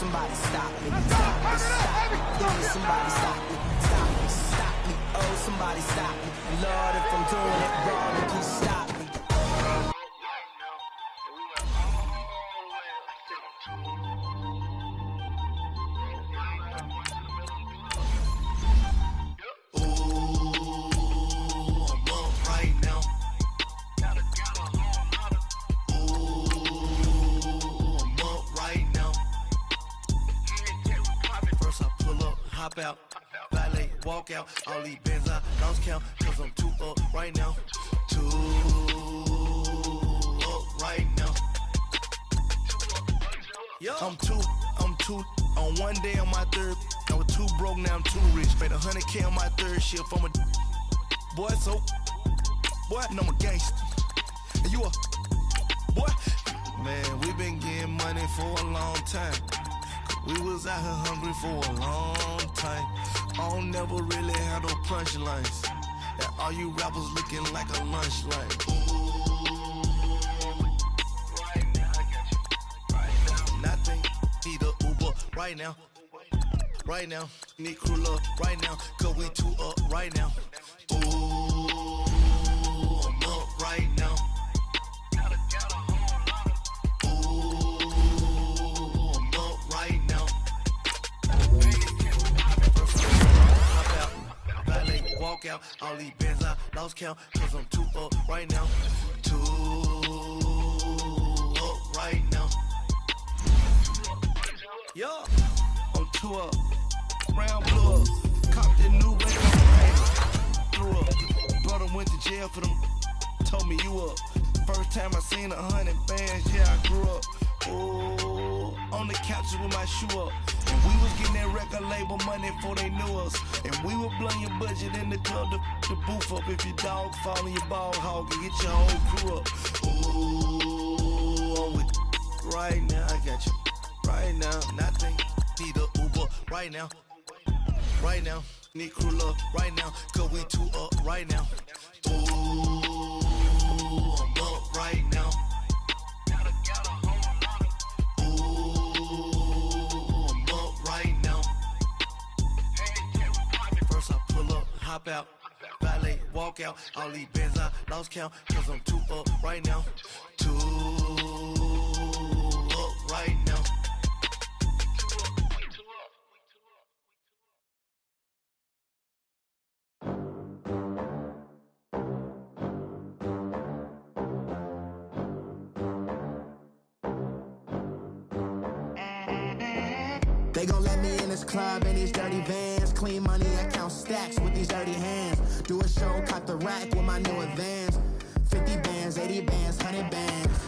somebody stop me. Stop me, stop me. Please, somebody stop me. Stop me, stop me. Oh, somebody stop me. Lord, if I'm doing it wrong, then please stop me. Hop out, valet, walk out, all these bands I lost count, cause I'm too up right now, too up right now. I'm too, on one day on my third, I was too broke, now I'm too rich, made 100K on my third shift, I'm a boy, so, boy, and I'm a gangster, and you a, boy, man, we been getting money for a long time. We was out here hungry for a long time. I don't never really have no punchlines. And all you rappers looking like a lunch line. Right now, I got you. Right now, nothing. Need a Uber right now. Right now, need crew up right now. Cause we too up right now. Ooh, I'm up right now. Walk out, all these bands I lost count, cause I'm too up right now, too up right now. Yo, I'm too up, round blew up, copped that new radio, threw up, brother went to jail for them, told me you up, first time I seen 100 bands, yeah I grew up, ooh, on the couches with my shoe up. And we was getting that record label money before they knew us. And we were blowing your budget in the club to boof up. If your dog fall in your ball hog and get your whole crew up. Ooh, I'm with right now, I got you. Right now, nothing. Need a Uber right now. Right now, need crew up right now. Cause we too up right now. Ooh, I'm up right now. Hop out, valet, walk out, all these bands I lost count, cause I'm too up right now, too up right now. They gon' let me in this club in these dirty vans. Clean money, I count stacks with these dirty hands. Do a show, caught the rack with my new advance. 50 bands, 80 bands, 100 bands.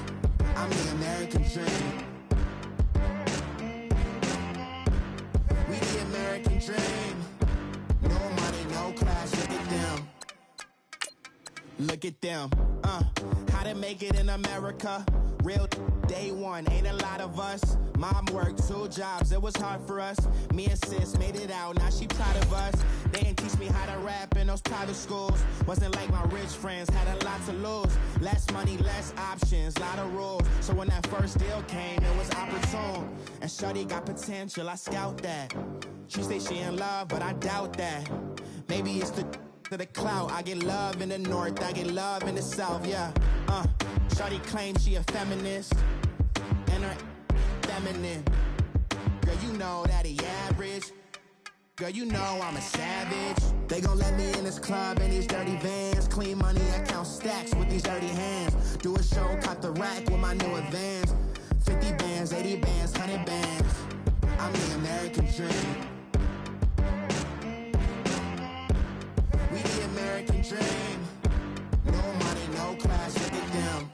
I'm the American dream. We the American dream. No money, no class, look at them. Look at them, how to make it in America. Real day one, ain't a lot of us. Mom worked 2 jobs, it was hard for us. Me and sis made it out, now she proud of us. They didn't teach me how to rap in those private schools. Wasn't like my rich friends, had a lot to lose. Less money, less options, lot of rules. So when that first deal came, it was opportune. And shorty got potential, I scout that. She say she in love, but I doubt that. Maybe it's the clout. I get love in the north, I get love in the south, yeah. Shorty claims she a feminist, and her feminine. Girl, you know that he average. Girl, you know I'm a savage. They gon' let me in this club in these dirty vans. Clean money, I count stacks with these dirty hands. Do a show, caught the rack with my new advance. 50 bands, 80 bands, 100 bands. I'm the American dream. We the American dream. No money, no class, look at them.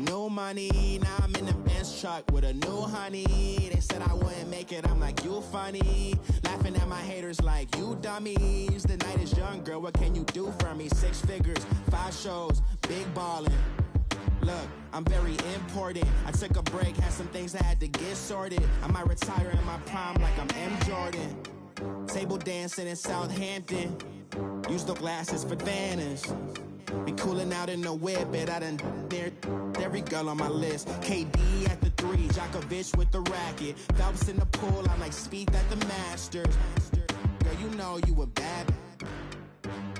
No money, now I'm in the Benz truck with a new honey. They said I wouldn't make it, I'm like, you funny. Laughing at my haters like, you dummies. The night is young, girl, what can you do for me? 6 figures, 5 shows, big ballin'. Look, I'm very important. I took a break, had some things I had to get sorted. I might retire in my prime like I'm M. Jordan. Table dancing in Southampton. Use the glasses for Vanish. Be cooling out in the whip, but I done dared every girl on my list. KD at the three. Djokovic with the racket. Phelps in the pool, I'm like Speed at the Masters. Girl, you know you a bad.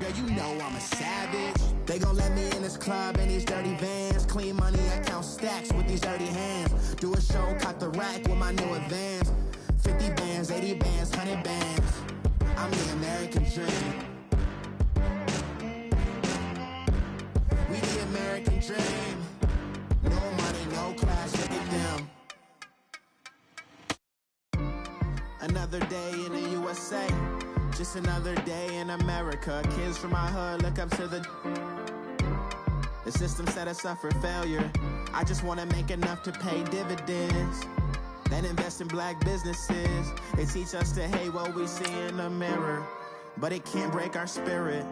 Girl, you know I'm a savage. They gon' let me in this club in these dirty vans. Clean money, I count stacks with these dirty hands. Do a show, caught the rack with my new advance. 50 bands, 80 bands, 100 bands. I'm the American dream. We the American dream. No money, no class, look at them. Another day in the USA. Just another day in America. Kids from my hood look up to the system set us up for failure. I just want to make enough to pay dividends. Then invest in black businesses. They teach us to hate what we see in the mirror, but it can't break our spirit.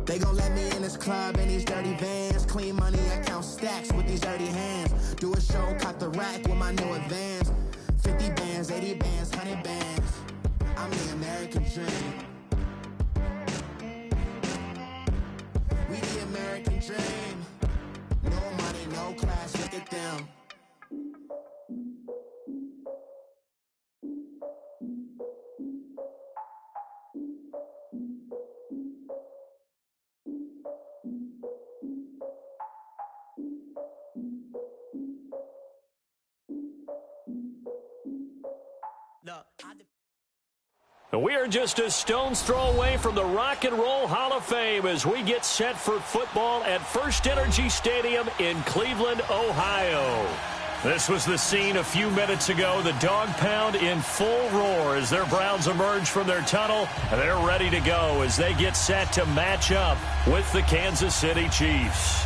They gon' let me in this club in these dirty vans. Clean money, I count stacks with these dirty hands. Do a show, caught the rack with my new advance. 50 bands, 80 bands, 100 bands. I'm the American dream. We the American dream. No money, no class, look at them. We are just a stone's throw away from the Rock and Roll Hall of Fame as we get set for football at First Energy Stadium in Cleveland, Ohio. This was the scene a few minutes ago. The dog pound in full roar as their Browns emerge from their tunnel. They're ready to go as they get set to match up with the Kansas City Chiefs.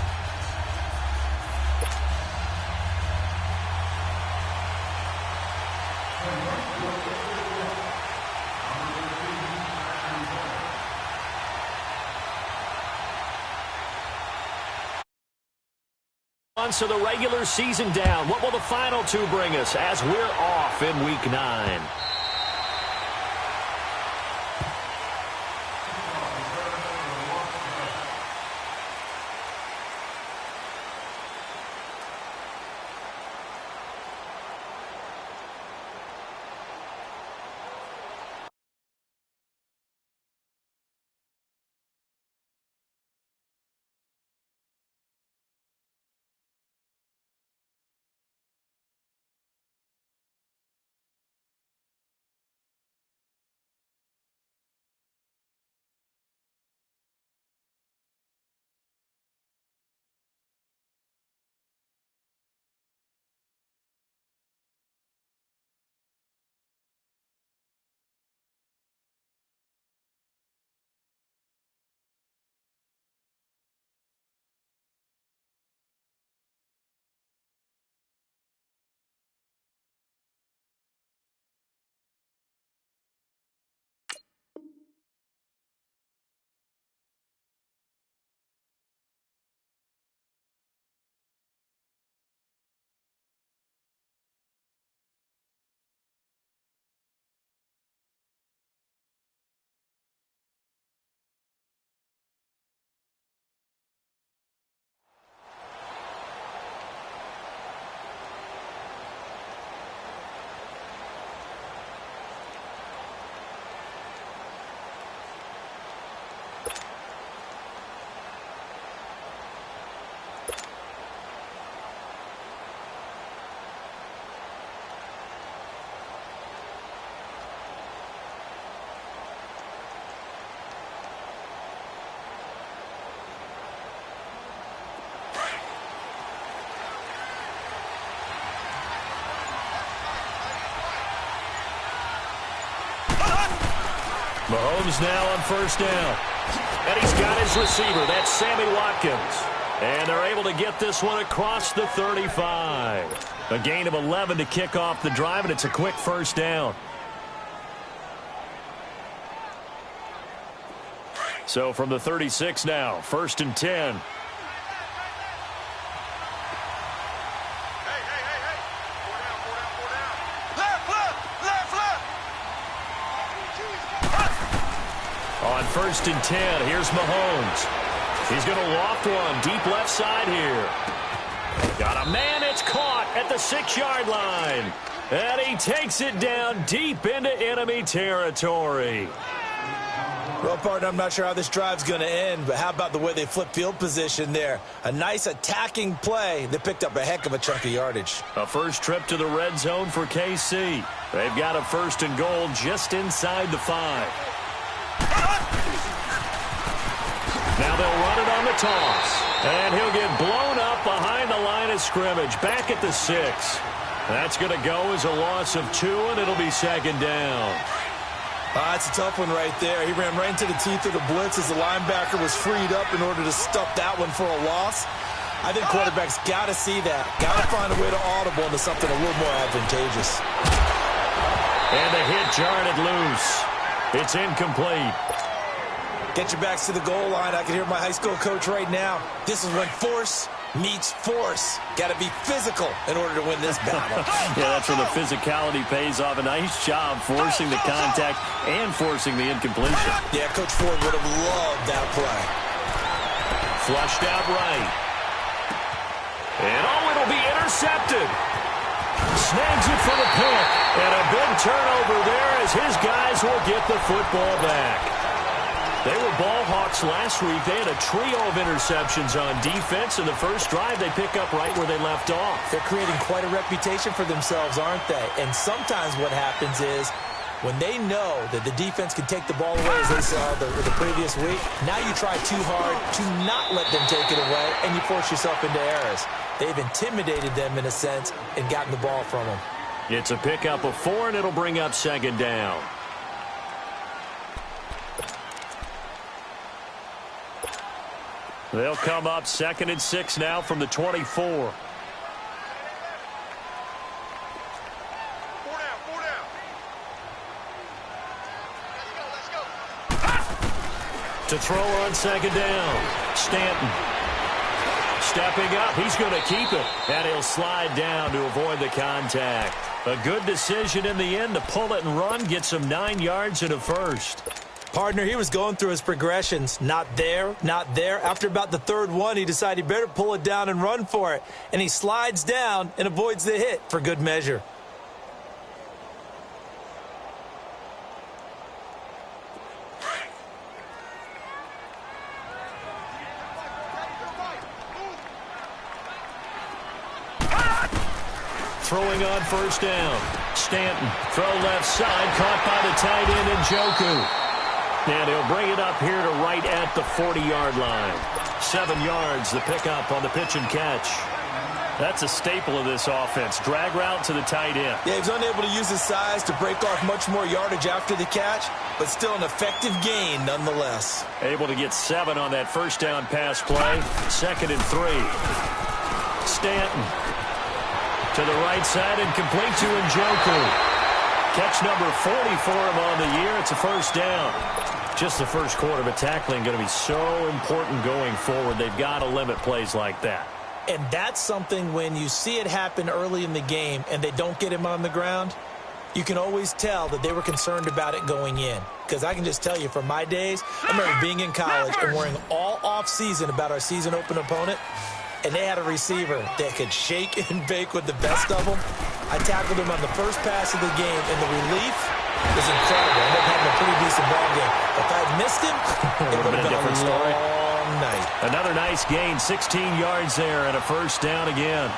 So the regular season down. What will the final two bring us as we're off in Week 9? Mahomes now on first down. And he's got his receiver. That's Sammy Watkins. And they're able to get this one across the 35. A gain of 11 to kick off the drive, and it's a quick first down. So from the 36 now, 1st and 10. On 1st and 10, here's Mahomes. He's going to loft one deep left side here. Got a man, it's caught at the 6-yard line. And he takes it down deep into enemy territory. Well, partner, I'm not sure how this drive's going to end, but how about the way they flip field position there? A nice attacking play that picked up a heck of a chunk of yardage. A first trip to the red zone for KC. They've got a 1st and goal just inside the 5. Now they'll run it on the toss. And he'll get blown up behind the line of scrimmage, back at the 6. That's going to go as a loss of 2, and it'll be 2nd down. That's a tough one right there. He ran right into the teeth of the blitz as the linebacker was freed up in order to stuff that one for a loss. I think quarterbacks got to see that. Got to find a way to audible into something a little more advantageous. And the hit jarred it loose. It's incomplete. Get your backs to the goal line. I can hear my high school coach right now. This is when force meets force. Got to be physical in order to win this battle. Yeah, that's where the physicality pays off. A nice job forcing the contact and forcing the incompletion. Yeah, Coach Ford would have loved that play. Flushed out right. And it'll be intercepted. Snags it for the pick. And a big turnover there as his guys will get the football back. They were ball hawks last week. They had a trio of interceptions on defense. In the first drive, they pick up right where they left off. They're creating quite a reputation for themselves, aren't they? And sometimes what happens is when they know that the defense can take the ball away, as they saw the previous week, now you try too hard to not let them take it away, and you force yourself into errors. They've intimidated them in a sense and gotten the ball from them. It's a pickup of 4, and it'll bring up 2nd down. They'll come up 2nd and 6 now from the 24. 4 down, 4 down. To throw on 2nd down. Stanton. Stepping up. He's going to keep it. And he'll slide down to avoid the contact. A good decision in the end to pull it and run. Get some 9 yards and a first. Partner, he was going through his progressions. Not there, not there. After about the 3rd one, he decided he better pull it down and run for it. And he slides down and avoids the hit for good measure. Throwing on 1st down. Stanton, throw left side, caught by the tight end Njoku. And he'll bring it up here to right at the 40-yard line. 7 yards, the pickup on the pitch and catch. That's a staple of this offense. Drag route to the tight end. Yeah, he was unable to use his size to break off much more yardage after the catch, but still an effective gain nonetheless. Able to get 7 on that 1st down pass play. 2nd and 3. Stanton to the right side and complete to Njoku. Catch number 40 for him on the year. It's a 1st down. Just the first quarter, but tackling going to be so important going forward. They've got to limit plays like that. And that's something when you see it happen early in the game and they don't get him on the ground, you can always tell that they were concerned about it going in. Because I can just tell you from my days, I remember being in college and worrying all off-season about our season open opponent, and they had a receiver that could shake and bake with the best of them. I tackled him on the first pass of the game, and the relief was incredible. I ended up having a pretty decent ball game. If I had missed him, it would have been a different story. long night. Another nice gain, 16 yards there, and a 1st down again.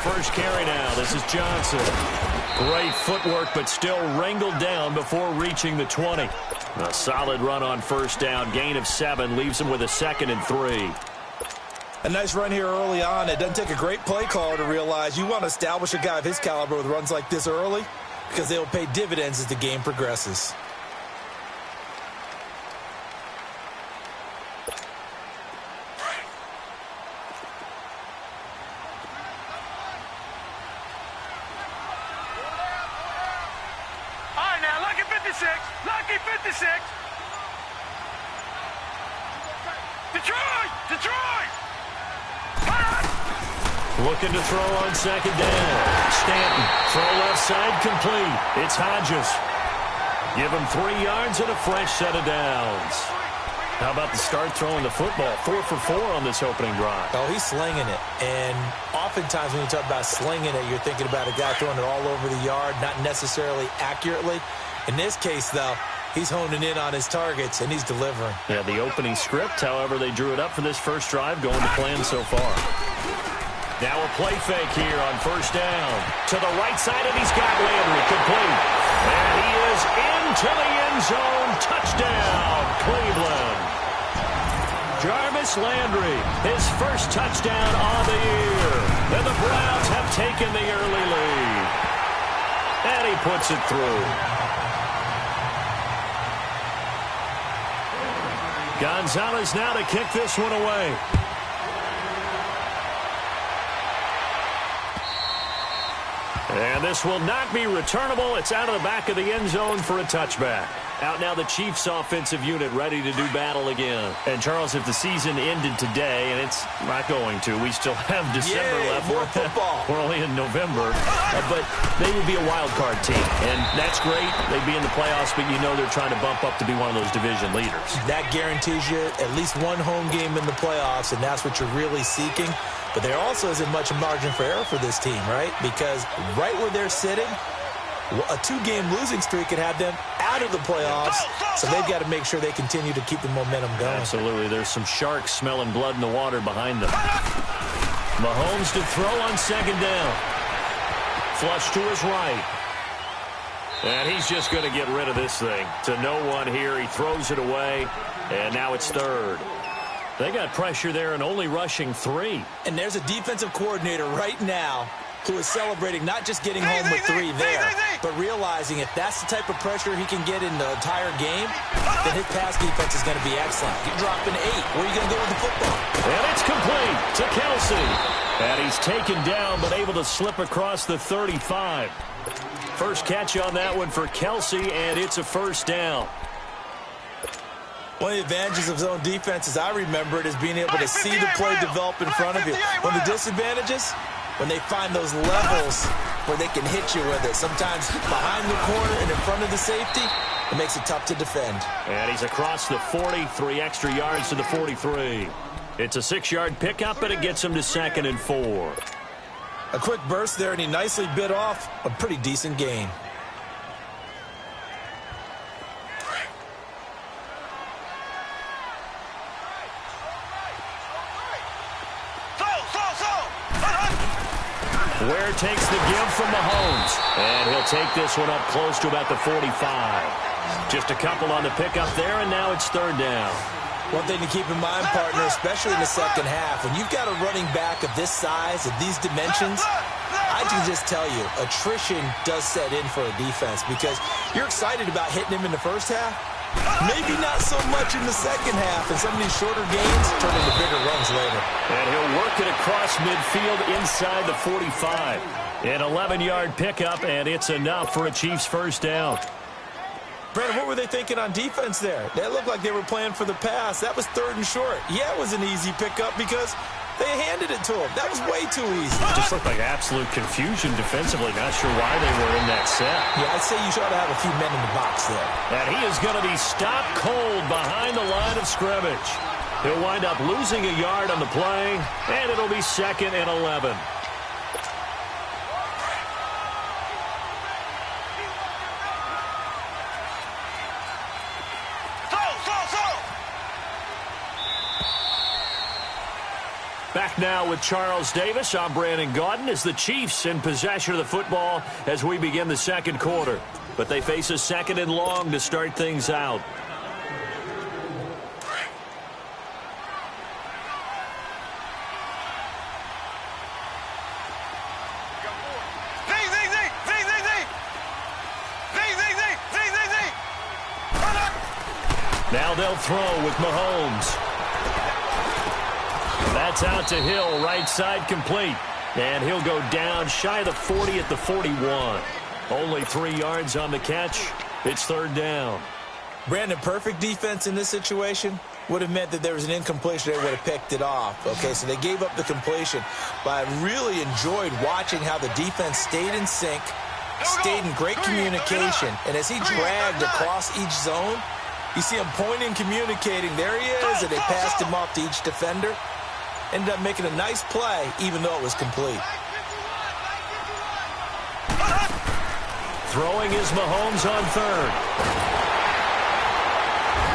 First carry now. This is Johnson. Great footwork, but still wrangled down before reaching the 20. A solid run on 1st down. Gain of 7 leaves him with a 2nd and 3. A nice run here early on. It doesn't take a great play caller to realize you want to establish a guy of his caliber with runs like this early because they will pay dividends as the game progresses. Lucky 56. Detroit! Looking to throw on second down. Stanton, throw left side, complete. It's Hodges. Give him 3 yards and a fresh set of downs. How about the start throwing the football? 4 for 4 on this opening drive. Oh, he's slinging it. And oftentimes when you talk about slinging it, you're thinking about a guy throwing it all over the yard, not necessarily accurately. In this case, though, he's honing in on his targets, and he's delivering. Yeah, the opening script, however, they drew it up for this first drive, going to plan so far. Now a play fake here on first down. To the right side, and he's got Landry complete. And he is into the end zone. Touchdown, Cleveland. Jarvis Landry, his first touchdown on the year. And the Browns have taken the early lead. And he puts it through. Gonzalez now to kick this one away. And this will not be returnable. It's out of the back of the end zone for a touchback. Out now the Chiefs offensive unit ready to do battle again. And, Charles, if the season ended today, and it's not going to, we still have December left. More football. We're only in November. But they would be a wild card team. And that's great. They'd be in the playoffs, but you know they're trying to bump up to be one of those division leaders. That guarantees you at least one home game in the playoffs, and that's what you're really seeking. But there also isn't much margin for error for this team, right? Because right where they're sitting, a 2-game losing streak could have them out of the playoffs, so they've got to make sure they continue to keep the momentum going. Absolutely. There's some sharks smelling blood in the water behind them. Mahomes to throw on second down. Flush to his right. And he's just going to get rid of this thing. To no one here. He throws it away, and now it's third. They got pressure there and only rushing 3. And there's a defensive coordinator right now who is celebrating not just getting home with 3 there, but realizing if that's the type of pressure he can get in the entire game, then his pass defense is going to be excellent. You're dropping 8. Where are you going to go with the football? And it's complete to Kelsey. And he's taken down but able to slip across the 35. First catch on that one for Kelsey, and it's a first down. One of the advantages of zone defense, as I remember it, is being able to see the play develop in front of you. One of the disadvantages, when they find those levels where they can hit you with it. Sometimes behind the corner and in front of the safety, it makes it tough to defend. And he's across the 40, 3 extra yards to the 43. It's a 6-yard pickup, and it gets him to 2nd and 4. A quick burst there, and he nicely bit off a pretty decent gain. Ware takes the give from Mahomes. And he'll take this one up close to about the 45. Just a couple on the pickup there, and now it's third down. One thing to keep in mind, partner, especially in the second half, when you've got a running back of this size, of these dimensions, I can just tell you, attrition does set in for a defense because you're excited about hitting him in the first half. Maybe not so much in the second half, and some of these shorter gains turn into bigger runs later. And he'll work it across midfield inside the 45. An 11-yard pickup, and it's enough for a Chiefs first down. Brandon, what were they thinking on defense there? They looked like they were playing for the pass. That was 3rd and short. Yeah, it was an easy pickup because they handed it to him. That was way too easy. It just looked like absolute confusion defensively. Not sure why they were in that set. Yeah, I'd say you should have a few men in the box there. And he is going to be stopped cold behind the line of scrimmage. He'll wind up losing a yard on the play, and it'll be 2nd and 11. Back now with Charles Davis. I'm Brandon Gaudin as the Chiefs in possession of the football as we begin the second quarter. But they face a 2nd and long to start things out. Now they'll throw with Mahomes. That's out to Hill, right side complete. And he'll go down shy of the 40 at the 41. Only 3 yards on the catch. It's third down. Brandon, perfect defense in this situation would have meant that there was an incompletion. They would have picked it off. Okay, so they gave up the completion. But I really enjoyed watching how the defense stayed in sync, stayed in great communication. And as he dragged across each zone, you see him pointing, communicating. There he is, and they passed him off to each defender. Ended up making a nice play, even though it was complete. Throwing is Mahomes on third.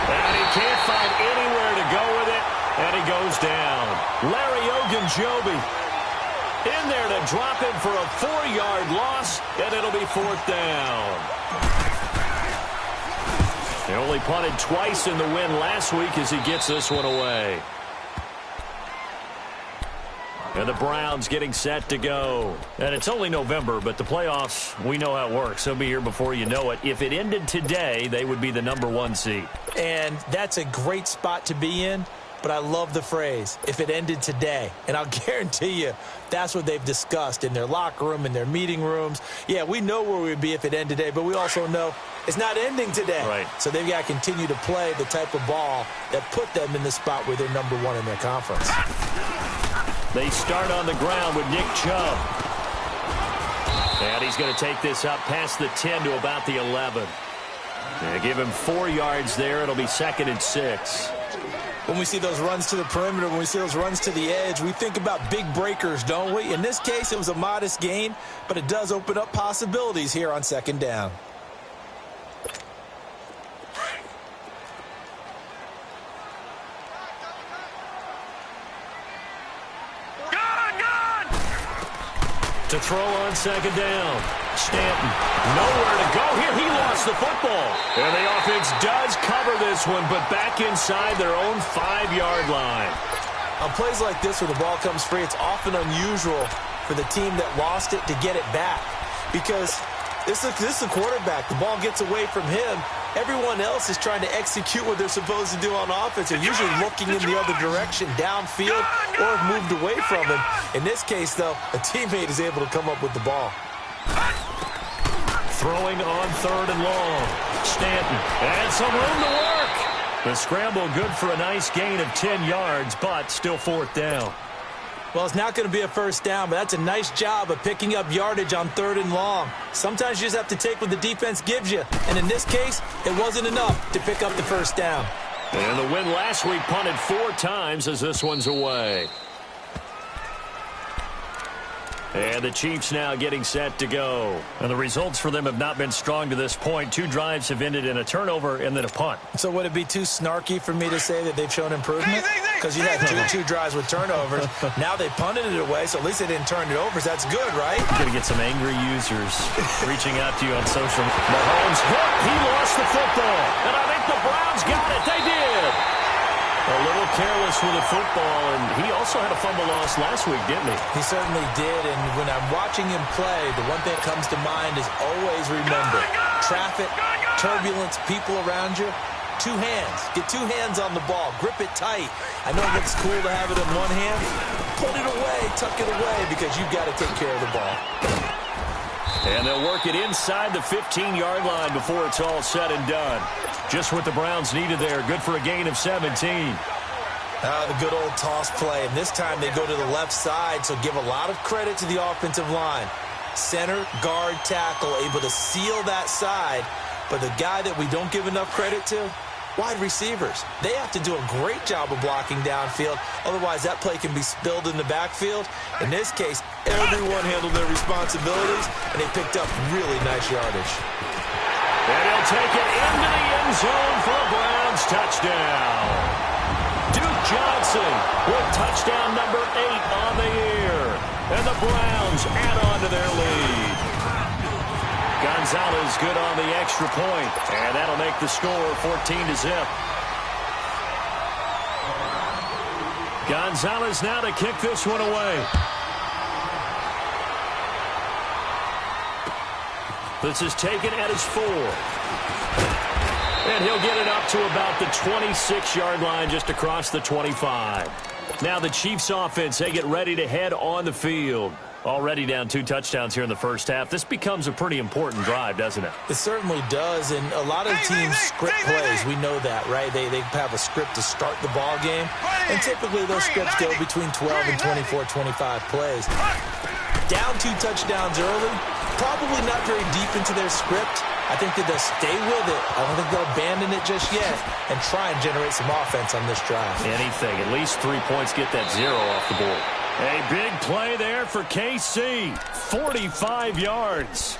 And he can't find anywhere to go with it, and he goes down. Larry Ogunjobi in there to drop him for a 4-yard loss, and it'll be fourth down. They only punted twice in the win last week as he gets this one away. And the Browns getting set to go. And it's only November, but the playoffs, we know how it works. They'll be here before you know it. If it ended today, they would be the #1 seed. And that's a great spot to be in, but I love the phrase, if it ended today. And I'll guarantee you that's what they've discussed in their locker room, in their meeting rooms. Yeah, we know where we'd be if it ended today, but we also know it's not ending today. Right. So they've got to continue to play the type of ball that put them in the spot where they're #1 in their conference. They start on the ground with Nick Chubb. And he's going to take this up past the 10 to about the 11. They give him 4 yards there. It'll be 2nd and 6. When we see those runs to the perimeter, when we see those runs to the edge, we think about big breakers, don't we? In this case, it was a modest gain, but it does open up possibilities here on 2nd down. To throw on 2nd down. Stanton, nowhere to go here. He lost the football. And the offense does cover this one, but back inside their own 5-yard line. On plays like this where the ball comes free, it's often unusual for the team that lost it to get it back. Because this is the quarterback. The ball gets away from him. Everyone else is trying to execute what they're supposed to do on offense. They're usually looking in the other direction, downfield, or have moved away from him. In this case, though, a teammate is able to come up with the ball. Throwing on 3rd and long. Stanton, and some room to work. The scramble good for a nice gain of 10 yards, but still 4th down. Well, it's not going to be a 1st down, but that's a nice job of picking up yardage on 3rd and long. Sometimes you just have to take what the defense gives you. And in this case, it wasn't enough to pick up the 1st down. And the win last week punted 4 times as this one's away. And the Chiefs now getting set to go. And the results for them have not been strong to this point. 2 drives have ended in a turnover and then a punt. So would it be too snarky for me to say that they've shown improvement? Because you had two drives with turnovers. Now they punted it away, so at least they didn't turn it over. So that's good, right? You're going to get some angry users reaching out to you on social. Mahomes hit. He lost the football. And I think the Browns got it. They did. A little careless with the football, and he also had a fumble loss last week, didn't he? He certainly did, and when I'm watching him play, the one thing that comes to mind is always remember, traffic, turbulence, people around you, 2 hands. Get 2 hands on the ball. Grip it tight. I know it looks cool to have it in one hand. Put it away, tuck it away, because you've got to take care of the ball. And they'll work it inside the 15-yard line before it's all said and done. Just what the Browns needed there. Good for a gain of 17. The good old toss play. And this time they go to the left side, so give a lot of credit to the offensive line. Center, guard, tackle, able to seal that side. But the guy that we don't give enough credit to, wide receivers. They have to do a great job of blocking downfield. Otherwise, that play can be spilled in the backfield. In this case, everyone handled their responsibilities, and they picked up really nice yardage. And he'll take it into the end zone for a Browns touchdown. Duke Johnson with touchdown number 8 on the year. And the Browns add on to their lead. Gonzalez good on the extra point, and that'll make the score 14-0. Gonzalez now to kick this one away. This is taken at his 4. And he'll get it up to about the 26-yard line, just across the 25. Now the Chiefs offense, they get ready to head on the field. Already down 2 touchdowns here in the first half. This becomes a pretty important drive, doesn't it? It certainly does, and a lot of teams script plays. We know that, right? They have a script to start the ball game, and typically those scripts go between 12 and 24, 25 plays. Down 2 touchdowns early, probably not very deep into their script. I think that they'll stay with it. I don't think they'll abandon it just yet and try and generate some offense on this drive. Anything. At least 3 points, get that 0 off the board. A big play there for KC. 45 yards.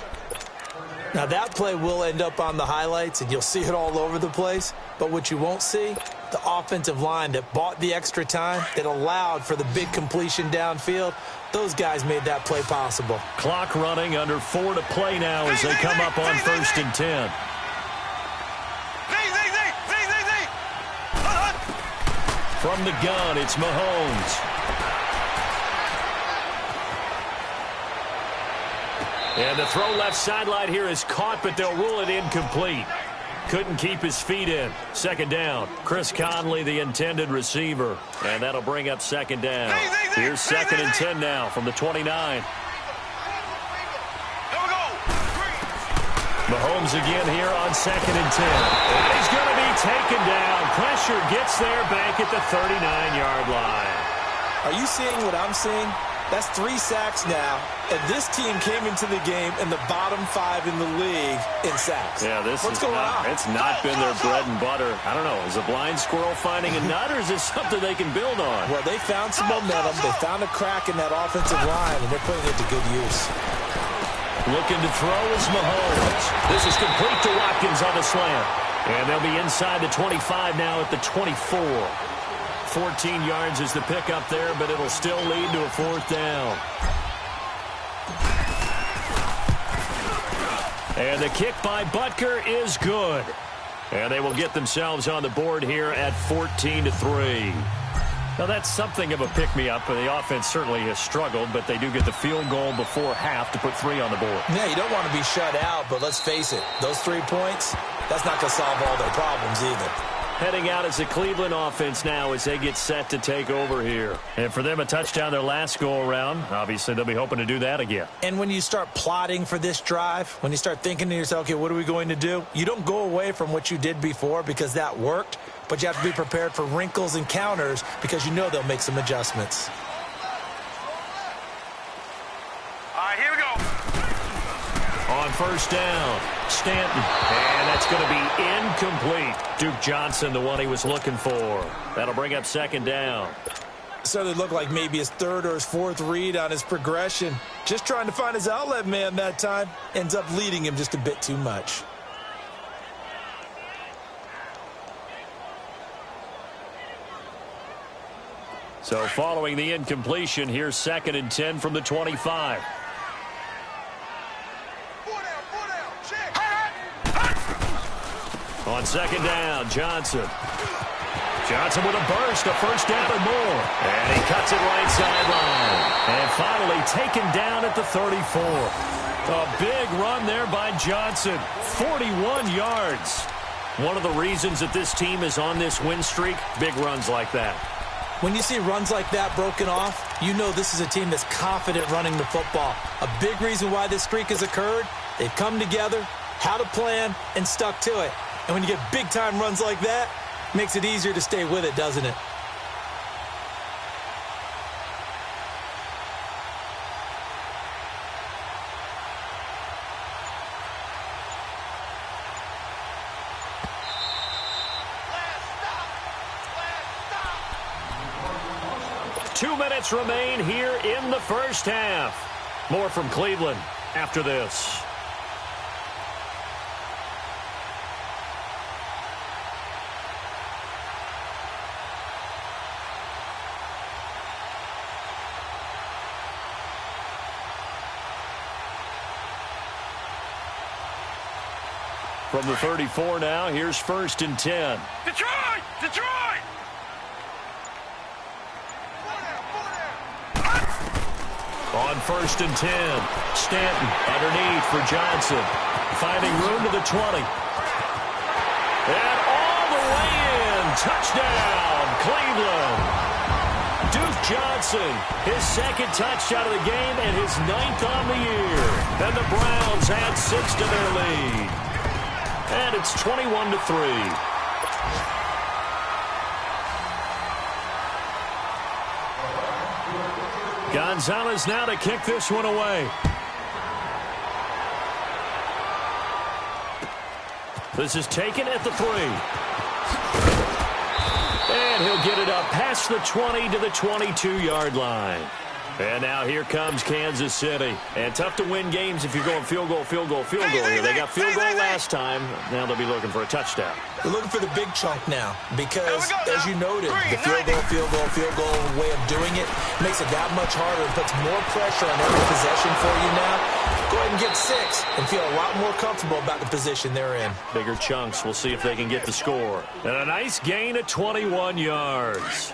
Now, that play will end up on the highlights, and you'll see it all over the place. But what you won't see, the offensive line that bought the extra time, that allowed for the big completion downfield, those guys made that play possible. Clock running, under 4 to play now as they come up on 1st and 10. From the gun, it's Mahomes. And the throw left sideline here is caught, but they'll rule it incomplete. Couldn't keep his feet in. 2nd down. Chris Conley, the intended receiver. And that'll bring up 2nd down. Here's 2nd and 10 now from the 29. Mahomes again here on 2nd and 10. He's going to be taken down. Pressure gets there back at the 39-yard line. Are you seeing what I'm seeing? That's 3 sacks now, and this team came into the game in the bottom 5 in the league in sacks. Yeah, What's going on? It's not been their bread and butter. I don't know. Is a blind squirrel finding a nut, or is this something they can build on? Well, they found some momentum. They found a crack in that offensive line, and they're putting it to good use. Looking to throw is Mahomes. This is complete to Watkins on the slant. And they'll be inside the 25 now at the 24. 14 yards is the pickup there, but it'll still lead to a 4th down. And the kick by Butker is good. And they will get themselves on the board here at 14-3. Now, that's something of a pick-me-up. The offense certainly has struggled, but they do get the field goal before half to put 3 on the board. Yeah, you don't want to be shut out, but let's face it, those 3 points, that's not going to solve all their problems either. Heading out as the Cleveland offense now as they get set to take over here. And for them, a touchdown their last go-around. Obviously, they'll be hoping to do that again. And when you start plotting for this drive, when you start thinking to yourself, okay, what are we going to do? You don't go away from what you did before because that worked, but you have to be prepared for wrinkles and counters because you know they'll make some adjustments. All right, here we go. On 1st down, Stanton. And that's going to be incomplete. Duke Johnson, the one he was looking for. That'll bring up 2nd down. So it looked like maybe his 3rd or his 4th read on his progression. Just trying to find his outlet man that time. Ends up leading him just a bit too much. So following the incompletion, here's 2nd and 10 from the 25. On 2nd down, Johnson. Johnson with a burst, a 1st down or more. And he cuts it right sideline. And finally taken down at the 34. A big run there by Johnson. 41 yards. One of the reasons that this team is on this win streak, big runs like that. When you see runs like that broken off, you know this is a team that's confident running the football. A big reason why this streak has occurred, they've come together, had a plan, and stuck to it. And when you get big-time runs like that, it makes it easier to stay with it, doesn't it? Stop. 2 minutes remain here in the first half. More from Cleveland after this. From the 34 now, here's 1st and 10. Detroit! Detroit! On 1st and 10, Stanton underneath for Johnson. Finding room to the 20. And all the way in. Touchdown, Cleveland. Duke Johnson. His second touchdown of the game and his 9th on the year. And the Browns add 6 to their lead. And it's 21-3. Gonzalez now to kick this one away. This is taken at the 3. And he'll get it up past the 20 to the 22-yard line. And now here comes Kansas City. And tough to win games if you're going field goal here. They got field goal last time. Now they'll be looking for a touchdown. They're looking for the big chunk now because, as you noted, the field goal way of doing it makes it that much harder and puts more pressure on every possession for you now. Go ahead and get 6 and feel a lot more comfortable about the position they're in. Bigger chunks. We'll see if they can get the score. And a nice gain of 21 yards.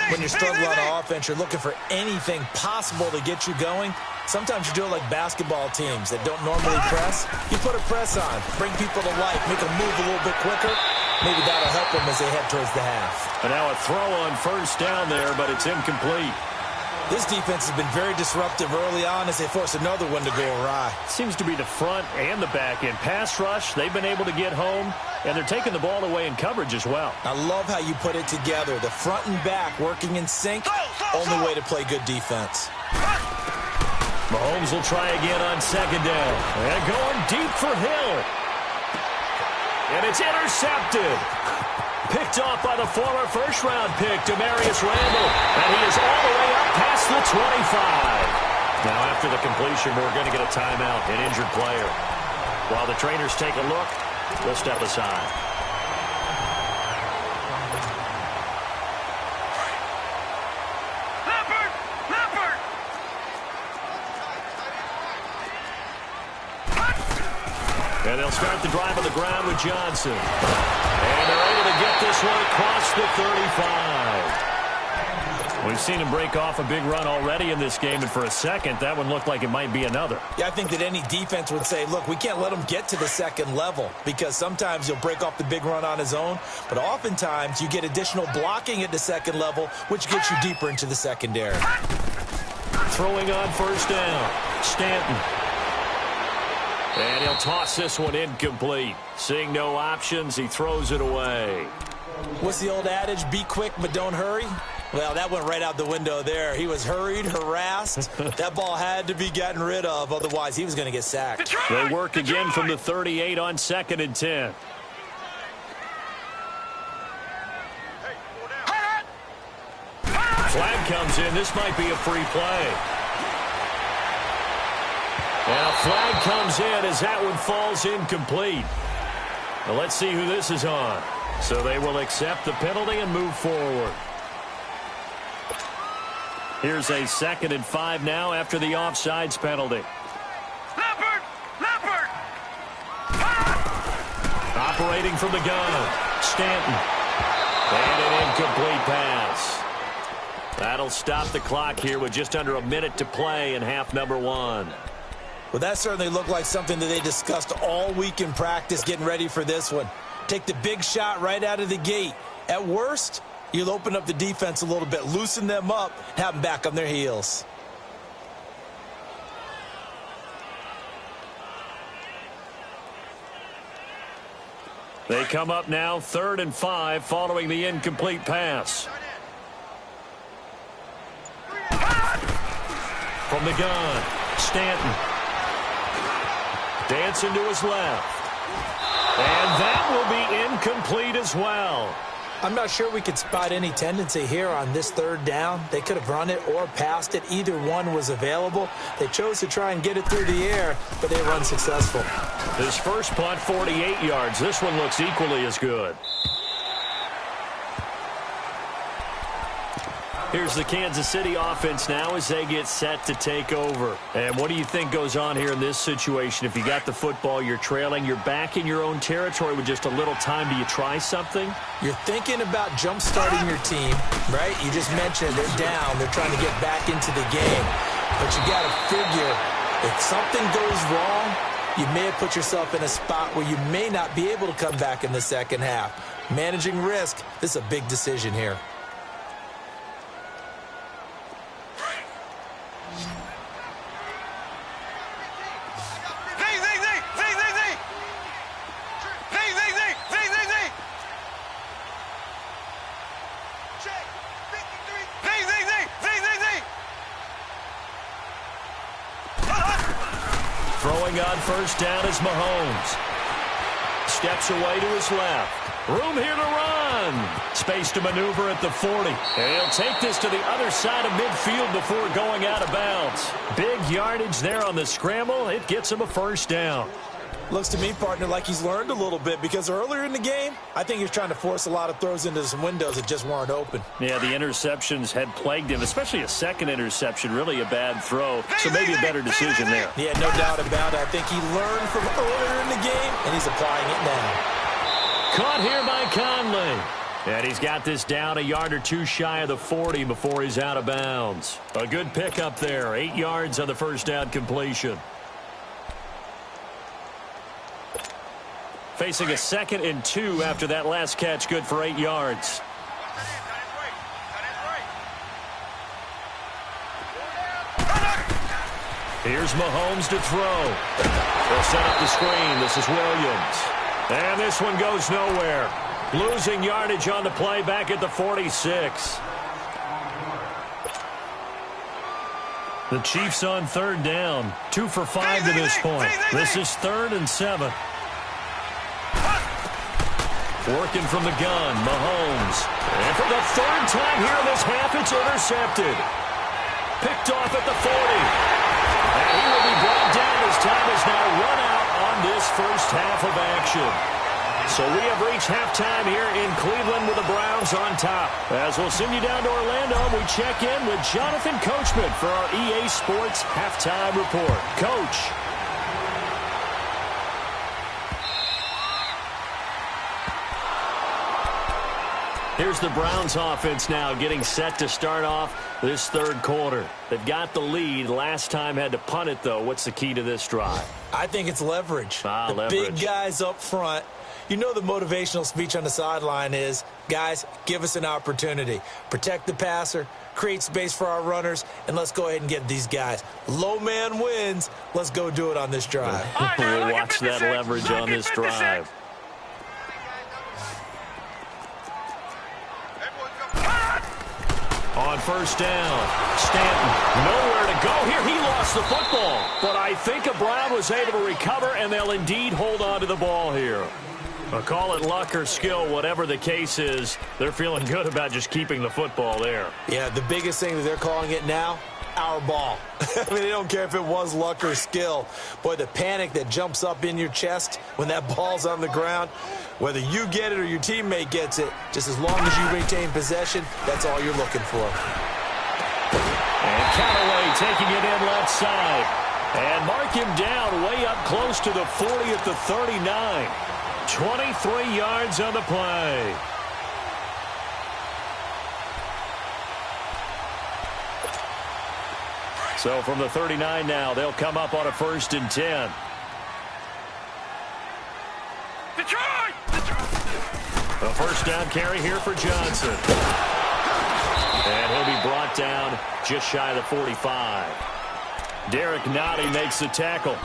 When you're struggling on offense, you're looking for anything possible to get you going. Sometimes you do it like basketball teams that don't normally press. You put a press on, bring people to life, make them move a little bit quicker. Maybe that'll help them as they head towards the half. And now a throw on first down there, but it's incomplete. This defense has been very disruptive early on as they force another one to go awry. Seems to be the front and the back end. Pass rush, they've been able to get home, and they're taking the ball away in coverage as well. I love how you put it together. The front and back working in sync, only way to play good defense. Mahomes will try again on second down. And going deep for Hill. And it's intercepted. Picked off by the former first-round pick, Demarius Randall. And he is all the way up past the 25. Now, after the completion, we're going to get a timeout, an injured player. While the trainers take a look, we'll step aside. And they'll start the drive on the ground with Johnson. And they're able to get this one across the 35. We've seen him break off a big run already in this game, and for a second, that one looked like it might be another. Yeah, I think that any defense would say, look, we can't let him get to the second level because sometimes he'll break off the big run on his own, but oftentimes you get additional blocking at the second level, which gets you deeper into the secondary. Throwing on first down, Stanton. And he'll toss this one incomplete. Seeing no options, he throws it away. What's the old adage? Be quick, but don't hurry. Well, that went right out the window there. He was hurried, harassed. That ball had to be gotten rid of. Otherwise, he was going to get sacked. They work again from the 38 on 2nd and 10. Flag comes in. This might be a free play. And a flag comes in as that one falls incomplete. Well, let's see who this is on. So they will accept the penalty and move forward. Here's a 2nd and 5 now after the offsides penalty. Leopard! Operating from the gun, Stanton. And an incomplete pass. That'll stop the clock here with just under a minute to play in half number 1. Well, that certainly looked like something that they discussed all week in practice getting ready for this one. Take the big shot right out of the gate. At worst, you'll open up the defense a little bit, loosen them up, have them back on their heels. They come up now 3rd and 5 following the incomplete pass. From the gun, Stanton. Dancing to his left. And that will be incomplete as well. I'm not sure we could spot any tendency here on this 3rd down. They could have run it or passed it. Either one was available. They chose to try and get it through the air, but they were unsuccessful. His first punt, 48 yards. This one looks equally as good. Here's the Kansas City offense now as they get set to take over. And what do you think goes on here in this situation? If you got the football, you're trailing, you're back in your own territory with just a little time. Do you try something? You're thinking about jump-starting your team, right? You just mentioned they're down. They're trying to get back into the game. But you got to figure if something goes wrong, you may have put yourself in a spot where you may not be able to come back in the second half. Managing risk, this is a big decision here. Throwing on first down is Mahomes. Steps away to his left. Room here to run. Space to maneuver at the 40. And he'll take this to the other side of midfield before going out of bounds. Big yardage there on the scramble. It gets him a first down. Looks to me, partner, like he's learned a little bit because earlier in the game, I think he was trying to force a lot of throws into some windows that just weren't open. Yeah, the interceptions had plagued him, especially a second interception, really a bad throw. So maybe a better decision there. Yeah, no doubt about it. I think he learned from earlier in the game, and he's applying it now. Caught here by Conley. And he's got this down a yard or two shy of the 40 before he's out of bounds. A good pickup there. 8 yards on the first down completion. Facing a 2nd and 2 after that last catch, good for 8 yards. Here's Mahomes to throw. They'll set up the screen. This is Williams. And this one goes nowhere. Losing yardage on the play back at the 46. The Chiefs on 3rd down. 2 for 5 to this point. This is 3rd and 7. Working from the gun, Mahomes. And for the 3rd time here in this half, it's intercepted. Picked off at the 40. And he will be brought down as time is now run out on this first half of action. So we have reached halftime here in Cleveland with the Browns on top. As we'll send you down to Orlando, we check in with Jonathan Coachman for our EA Sports Halftime Report. Coach. Here's the Browns offense now getting set to start off this 3rd quarter. They've got the lead. Last time had to punt it, though. What's the key to this drive? I think it's leverage. Leverage. Big guys up front. You know the motivational speech on the sideline is, guys, give us an opportunity. Protect the passer, create space for our runners, and let's go ahead and get these guys. Low man wins. Let's go do it on this drive. We'll watch that leverage on this drive. On first down, Stanton, nowhere to go here. He lost the football, but I think a Brown was able to recover, and they'll indeed hold on to the ball here. Call it luck or skill, whatever the case is, they're feeling good about just keeping the football there. Yeah, the biggest thing that they're calling it now, our ball. I mean, they don't care if it was luck or skill. Boy, the panic that jumps up in your chest when that ball's on the ground, whether you get it or your teammate gets it, just as long as you retain possession, that's all you're looking for. And Callaway taking it in left side. And mark him down way up close to the 40 at the 39. 23 yards on the play. So from the 39 now, they'll come up on a 1st and 10. Detroit! A first down carry here for Johnson. And he'll be brought down just shy of the 45. Derek Nottie makes the tackle.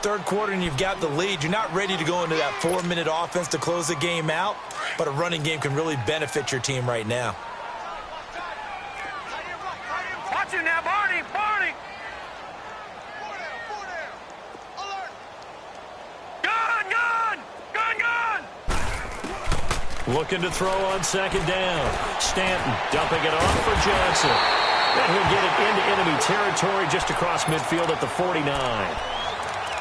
3rd quarter and you've got the lead. You're not ready to go into that 4-minute offense to close the game out, but a running game can really benefit your team right now. Watch it now, Barney! Barney! Gun! Gun! Gun! Gun! Looking to throw on 2nd down. Stanton dumping it off for Johnson. And he'll get it into enemy territory just across midfield at the 49.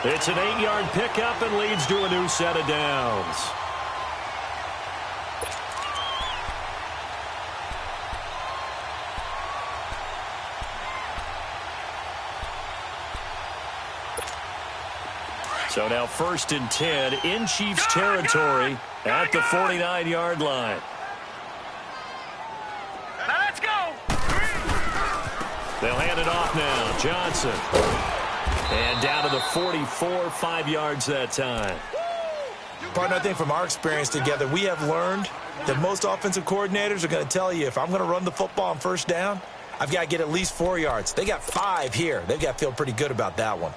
It's an 8-yard pickup and leads to a new set of downs. So now 1st and 10 in Chiefs territory at the 49-yard line. Now let's go! They'll hand it off now. Johnson. And down to the 44, 5 yards that time. Partner, I think from our experience together, we have learned that most offensive coordinators are going to tell you, if I'm going to run the football on 1st down, I've got to get at least 4 yards. They got 5 here. They've got to feel pretty good about that one.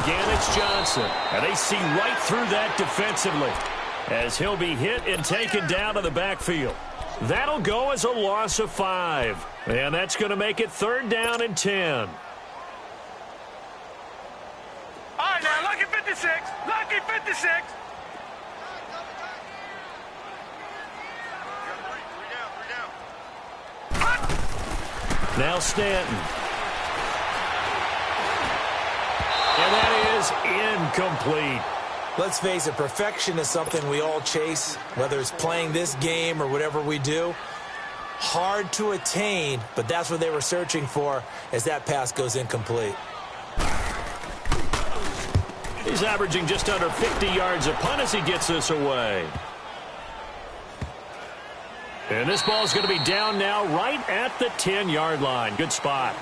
Again, it's Johnson. And they see right through that defensively as he'll be hit and taken down in the backfield. That'll go as a loss of 5. And that's going to make it 3rd down and 10. All right, now, lucky 56. Lucky 56. Now Stanton. And that is incomplete. Let's face it, perfection is something we all chase, whether it's playing this game or whatever we do. Hard to attain, but that's what they were searching for as that pass goes incomplete. He's averaging just under 50 yards a punt as he gets this away. And this ball is going to be down now right at the 10-yard line. Good spot.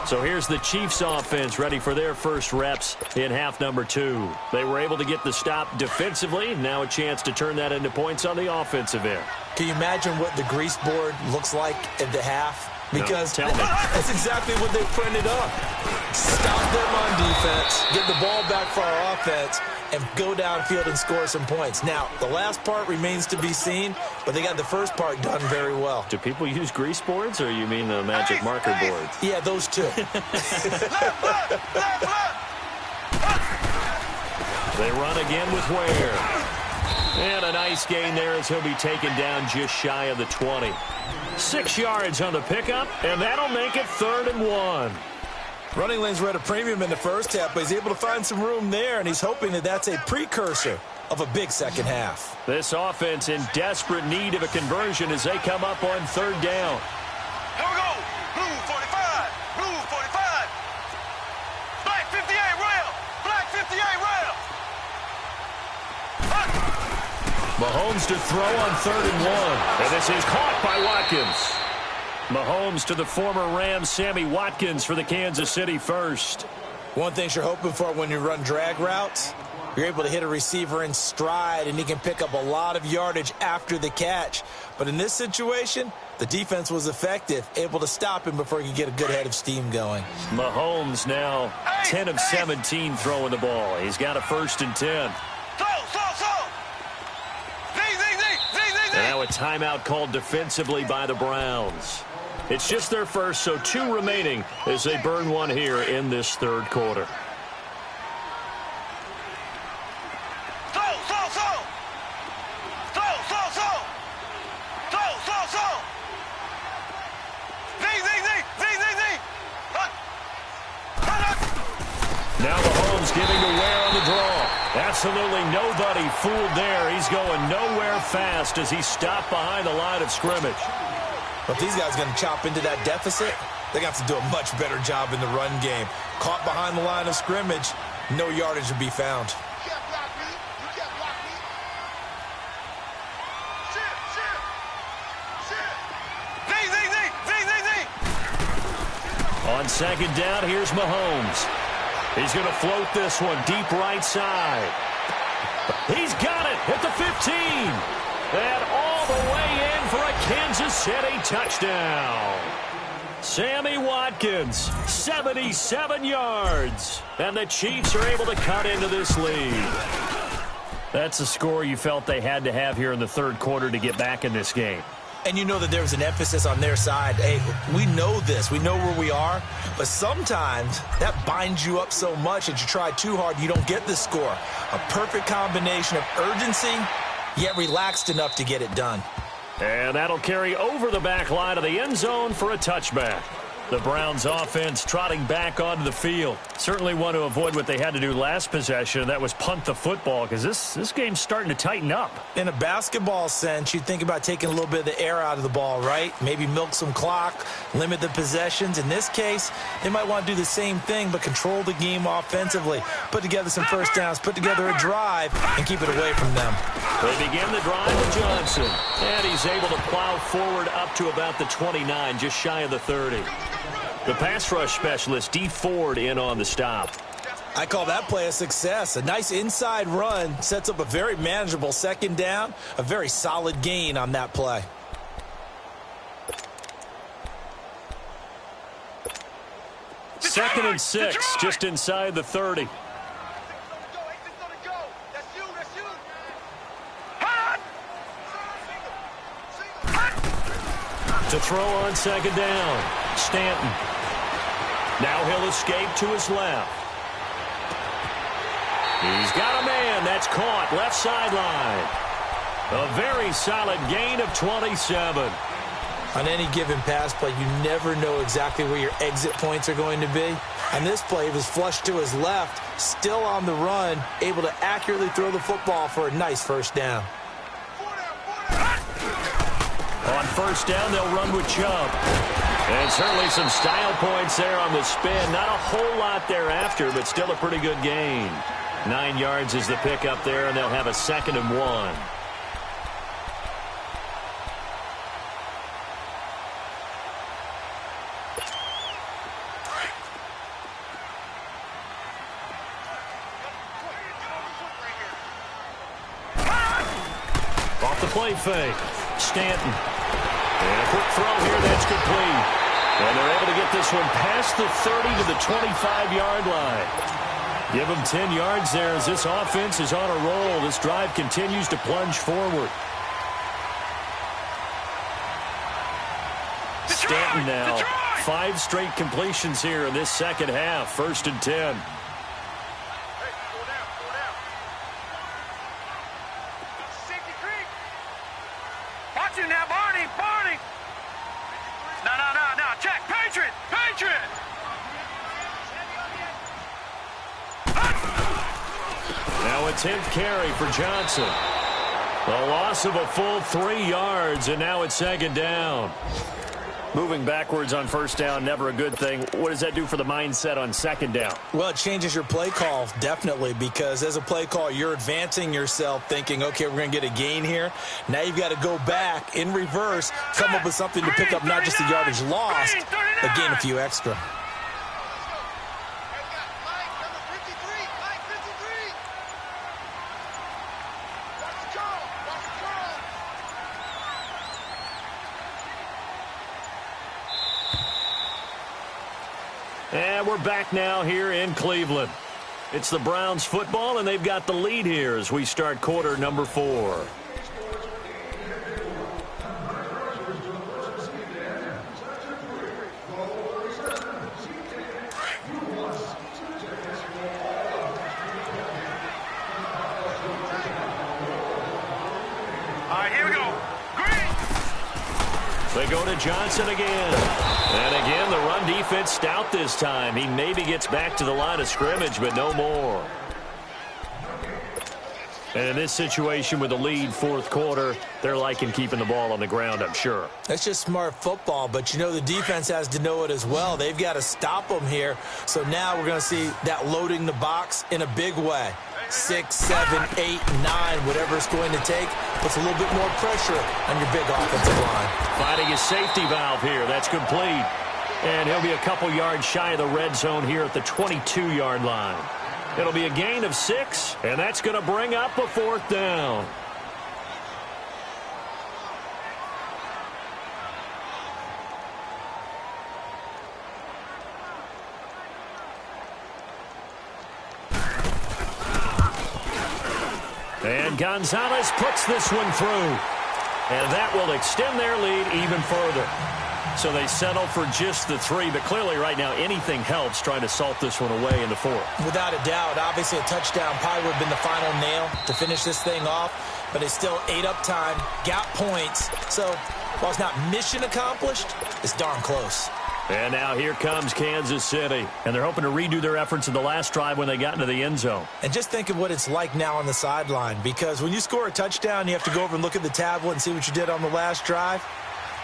So here's the Chiefs offense ready for their first reps in half number 2. They were able to get the stop defensively. Now a chance to turn that into points on the offensive end. Can you imagine what the grease board looks like at the half? Because no, tell me. That's exactly what they printed up. Stop them on defense, get the ball back for our offense, and go downfield and score some points. Now, the last part remains to be seen, but they got the first part done very well. Do people use grease boards, or you mean the magic marker boards? Yeah, those two. They run again with Ware. And a nice gain there as he'll be taken down just shy of the 20. 6 yards on the pickup, and that'll make it 3rd and 1. Running lanes were at a premium in the first half, but he's able to find some room there, and he's hoping that that's a precursor of a big second half. This offense in desperate need of a conversion as they come up on 3rd down. Here we go. Blue 45. Blue 45. Black 58 rail. Black 58 rail. Mahomes to throw on 3rd and 1. And this is caught by Watkins. Mahomes to the former Rams, Sammy Watkins, for the Kansas City first. One thing you're hoping for when you run drag routes, you're able to hit a receiver in stride, and he can pick up a lot of yardage after the catch. But in this situation, the defense was effective, able to stop him before he could get a good head of steam going. Mahomes now 10 of 17 throwing the ball. He's got a 1st and 10. And now a timeout called defensively by the Browns. It's just their first, so 2 remaining as they burn one here in this 3rd quarter. Now Mahomes giving to Ware on the draw. Absolutely nobody fooled there. He's going nowhere fast as he stopped behind the line of scrimmage. But these guys are going to chop into that deficit. They're going to have to do a much better job in the run game. Caught behind the line of scrimmage, no yardage to be found. On 2nd down, here's Mahomes. He's going to float this one deep right side. He's got it at the 15. And all the way in for a Kansas City touchdown. Sammy Watkins, 77 yards. And the Chiefs are able to cut into this lead. That's a score you felt they had to have here in the 3rd quarter to get back in this game. And you know that there was an emphasis on their side. Hey, we know this. We know where we are. But sometimes that binds you up so much that you try too hard, you don't get the score. A perfect combination of urgency, yet relaxed enough to get it done. And that'll carry over the back line of the end zone for a touchback. The Browns offense trotting back onto the field. Certainly want to avoid what they had to do last possession. That was punt the football, because this game's starting to tighten up. In a basketball sense, you'd think about taking a little bit of the air out of the ball, right? Maybe milk some clock, limit the possessions. In this case, they might want to do the same thing, but control the game offensively. Put together some first downs, put together a drive, and keep it away from them. They begin the drive with Johnson. And he's able to plow forward up to about the 29, just shy of the 30. The pass rush specialist, D. Ford, in on the stop. I call that play a success. A nice inside run sets up a very manageable 2nd down. A very solid gain on that play. Second and 6, just inside the 30. To throw on second down, Stanton. Now he'll escape to his left. He's got a man. That's caught left sideline. A very solid gain of 27. On any given pass play, you never know exactly where your exit points are going to be. On this play, he was flushed to his left, still on the run, able to accurately throw the football for a nice first down. On first down, they'll run with Chubb. And certainly some style points there on the spin. Not a whole lot thereafter, but still a pretty good gain. 9 yards is the pickup there, and they'll have a 2nd and 1. Off the play fake. Stanton. And a quick throw here that's complete. And they're able to get this one past the 30 to the 25-yard line. Give them 10 yards there as this offense is on a roll. This drive continues to plunge forward. Stanton now. 5 straight completions here in this second half. 1st and 10. Watch him now, Barney. No. Check. Patriot. Now a 10th carry for Johnson. A loss of a full 3 yards, and now it's 2nd down. Moving backwards on first down, never a good thing. What does that do for the mindset on 2nd down? Well, it changes your play call, definitely, because as a play call, you're advancing yourself thinking, okay, we're going to get a gain here. Now you've got to go back in reverse, come up with something to pick up not just the yardage lost, but gain a few extra. And we're back now here in Cleveland. It's the Browns football, and they've got the lead here as we start quarter number 4. All right, here we go. Green. They go to Johnson again. And again, the run defense stout this time. He maybe gets back to the line of scrimmage, but no more. And in this situation with the lead, 4th quarter, they're liking keeping the ball on the ground, I'm sure. That's just smart football, but you know the defense has to know it as well. They've got to stop them here. So now we're going to see that loading the box in a big way. 6, 7, 8, 9, whatever it's going to take, puts a little bit more pressure on your big offensive line. Finding his safety valve here. That's complete. And he'll be a couple yards shy of the red zone here at the 22-yard line. It'll be a gain of 6, and that's going to bring up a 4th down. And Gonzalez puts this one through. And that will extend their lead even further. So they settle for just the 3, but clearly right now anything helps trying to salt this one away in the 4th. Without a doubt, obviously a touchdown probably would have been the final nail to finish this thing off, but it's still ate up time, got points. So while it's not mission accomplished, it's darn close. And now here comes Kansas City. And they're hoping to redo their efforts in the last drive when they got into the end zone. And just think of what it's like now on the sideline, because when you score a touchdown, you have to go over and look at the tablet and see what you did on the last drive.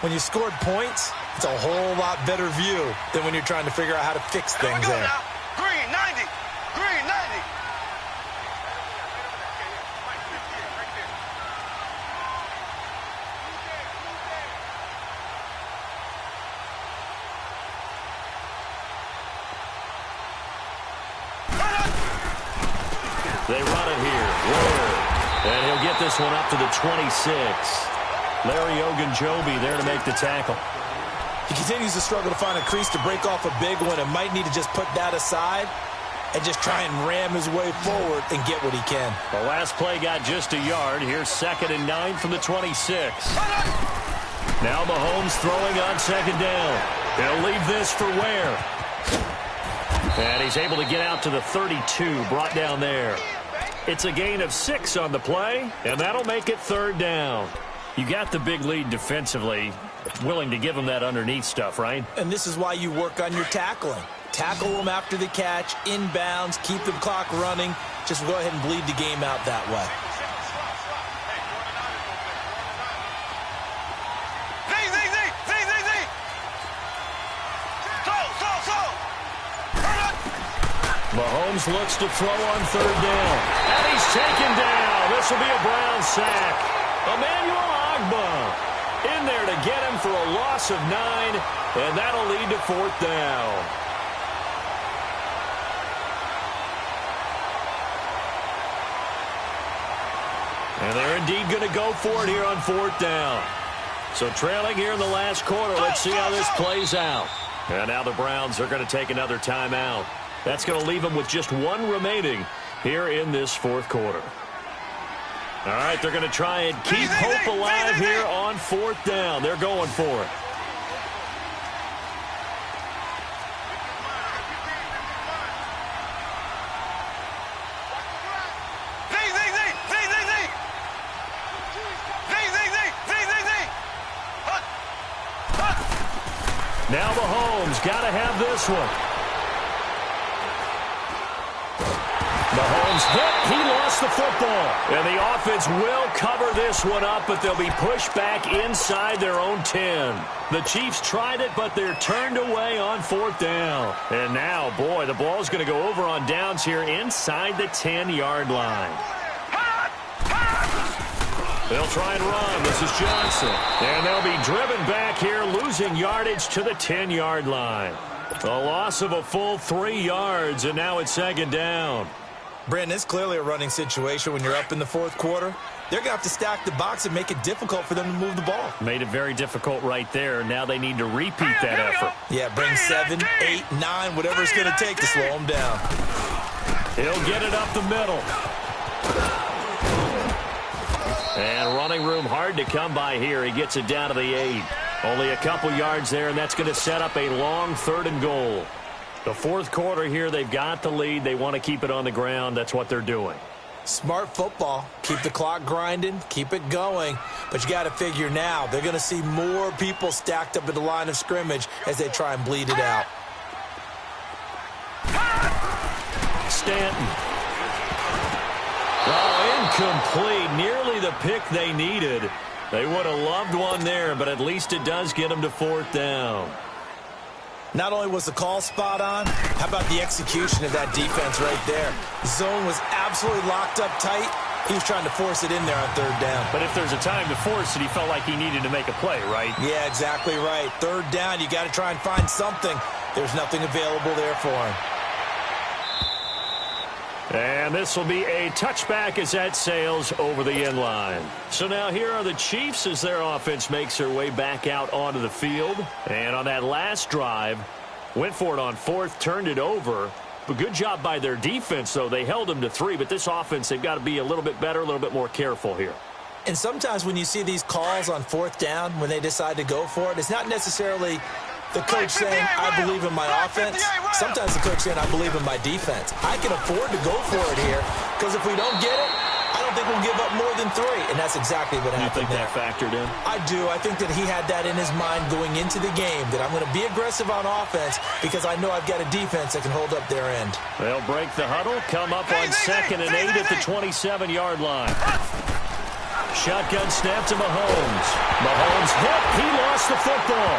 When you scored points, it's a whole lot better view than when you're trying to figure out how to fix things there. Now. Green, 90. Green, 90. They run it here. Ward. And he'll get this one up to the 26. Larry Ogunjobi there to make the tackle. He continues to struggle to find a crease to break off a big one and might need to just put that aside and just try and ram his way forward and get what he can. The last play got just a yard. Here's 2nd and 9 from the 26. Now Mahomes throwing on second down. He'll leave this for Ware. And he's able to get out to the 32, brought down there. It's a gain of 6 on the play, and that'll make it third down. You got the big lead defensively, willing to give them that underneath stuff, right? And this is why you work on your tackling. Tackle them after the catch, inbounds, keep the clock running. Just go ahead and bleed the game out that way. Mahomes looks to throw on third down. And he's taken down. This will be a Brown sack. Emmanuel Ogbah in there to get him for a loss of 9, and that'll lead to fourth down. And they're indeed going to go for it here on fourth down. So trailing here in the last quarter. Let's see how this plays out. And now the Browns are going to take another timeout. That's going to leave them with just 1 remaining here in this fourth quarter. All right, they're going to try and keep hope alive here on fourth down. They're going for it. Now Mahomes got to have this one. Mahomes hit. He lost the football. And the offense will cover this one up, but they'll be pushed back inside their own 10. The Chiefs tried it, but they're turned away on fourth down. And now, boy, the ball's going to go over on downs here inside the 10-yard line. They'll try and run. This is Johnson. And they'll be driven back here, losing yardage to the 10-yard line. A loss of a full 3 yards, and now it's second down. Brandon, it's clearly a running situation when you're up in the fourth quarter. They're going to have to stack the box and make it difficult for them to move the ball. Made it very difficult right there. Now they need to repeat that effort. Yeah, bring 7, 8, 9, whatever it's going to take to slow them down. He'll get it up the middle. And running room hard to come by here. He gets it down to the 8. Only a couple yards there, and that's going to set up a long 3rd and goal. The fourth quarter here, they've got the lead. They want to keep it on the ground. That's what they're doing. Smart football. Keep the clock grinding. Keep it going. But you got to figure now, they're going to see more people stacked up at the line of scrimmage as they try and bleed it out. Stanton. Oh, incomplete. Nearly the pick they needed. They would have loved one there, but at least it does get them to fourth down. Not only was the call spot on, how about the execution of that defense right there? Zone was absolutely locked up tight. He was trying to force it in there on third down. But if there's a time to force it, he felt like he needed to make a play, right? Yeah, exactly right. Third down, you got to try and find something. There's nothing available there for him. And this will be a touchback as that sails over the end line. So now here are the Chiefs as their offense makes their way back out onto the field. And on that last drive, went for it on fourth, turned it over. But good job by their defense, though. They held them to 3. But this offense, they've got to be a little bit better, a little bit more careful here. And sometimes when you see these calls on fourth down, when they decide to go for it, it's not necessarily the coach saying, I believe in my offense. Sometimes the coach saying, I believe in my defense. I can afford to go for it here because if we don't get it, I don't think we'll give up more than 3. And that's exactly what happened. You think that factored in? I do. I think that he had that in his mind going into the game, that I'm going to be aggressive on offense because I know I've got a defense that can hold up their end. They'll break the huddle, come up on 2nd and 8 at the 27-yard line. Shotgun snap to Mahomes. Mahomes hit. He lost the football.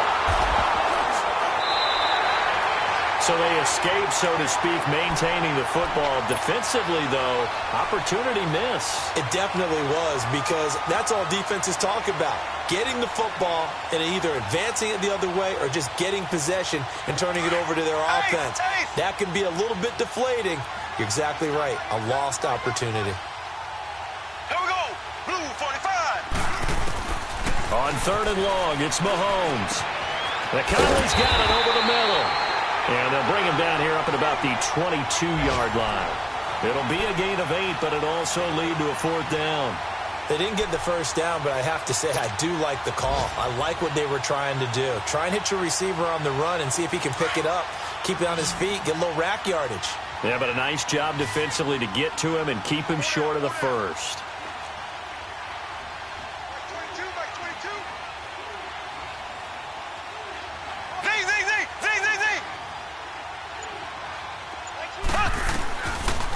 So they escape, so to speak, maintaining the football. Defensively, though, opportunity miss. It definitely was because that's all defenses talk about. Getting the football and either advancing it the other way or just getting possession and turning it over to their offense. That can be a little bit deflating. You're exactly right. A lost opportunity. Here we go. Blue 45. On 3rd and long, it's Mahomes. The Cowboys got it over the middle. And they'll bring him down here up at about the 22-yard line. It'll be a gain of 8, but it'll also lead to a fourth down. They didn't get the first down, but I have to say I do like the call. I like what they were trying to do. Try and hit your receiver on the run and see if he can pick it up, keep it on his feet, get a little rack yardage. Yeah, but a nice job defensively to get to him and keep him short of the first.